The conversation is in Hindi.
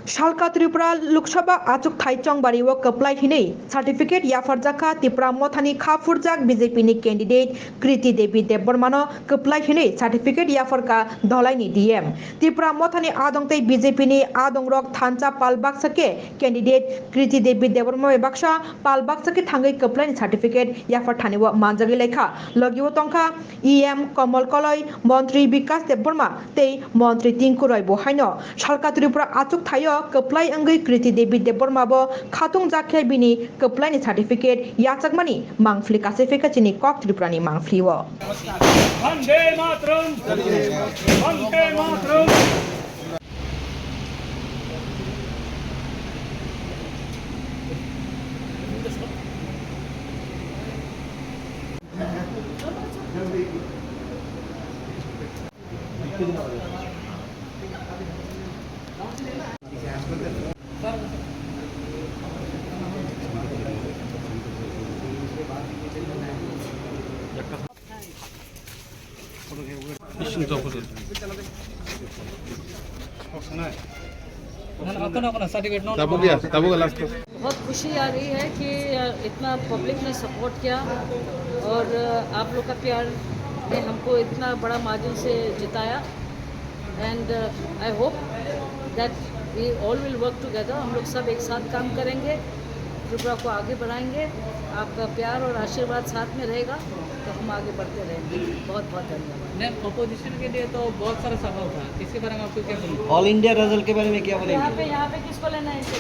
शालका त्रिपुरा लोकसभा आचुक थाइचंग बारिव कप्लाई हिनै सार्टिफिकेट याफारजाखा त्रिपुरा मथानि खाफुरजाक बीजेपी नि कैंडिडेट कृति देवी देबबर्मानो कप्लाई हिनै सार्टिफिकेट याफारका धलाइनि डीएम त्रिपुरा मथानि आदंतै बीजेपी नि आदंरक थानचा पालबाक्सके कैंडिडेट कृति देवी देबबर्मा बाक्सा पालबाक्सके थांगै कप्लाइनि सार्टिफिकेट याफार थानिव मानजागै लेखा लगिव तंखा ईएम कमल कलय मंत्री विकास देबबर्मा तै मंत्री टिंकु रय बहायनो शालका त्रिपुरा आचुक थायो कप्लाई अंगै कृति देवी देबबर्माबो खातुं जाखे बिनि कप्लाइनि सार्टिफिकेट याचकमानि मांगफ्लि कासेफेकाचिनि कक त्रिपुरानि मांगफ्लिओ वंदे मातरम वंदे मातरम बहुत खुशी आ रही है कि इतना पब्लिक ने सपोर्ट किया और आप लोग का प्यार ने हमको इतना बड़ा मार्जिन से जिताया and I hope that we all will work together. हम लोग सब एक साथ काम करेंगे, त्रिपुरा को आगे बढ़ाएंगे। आपका प्यार और आशीर्वाद साथ में रहेगा तो हम आगे बढ़ते रहेंगे। बहुत बहुत धन्यवाद। मैम, अपोजिशन के लिए तो बहुत सारा सवाल था, इसके बारे में आपको क्या बोलूं? ऑल इंडिया रिजल्ट के बारे में क्या बोलेंगे? यहाँ पे किसको लेना है?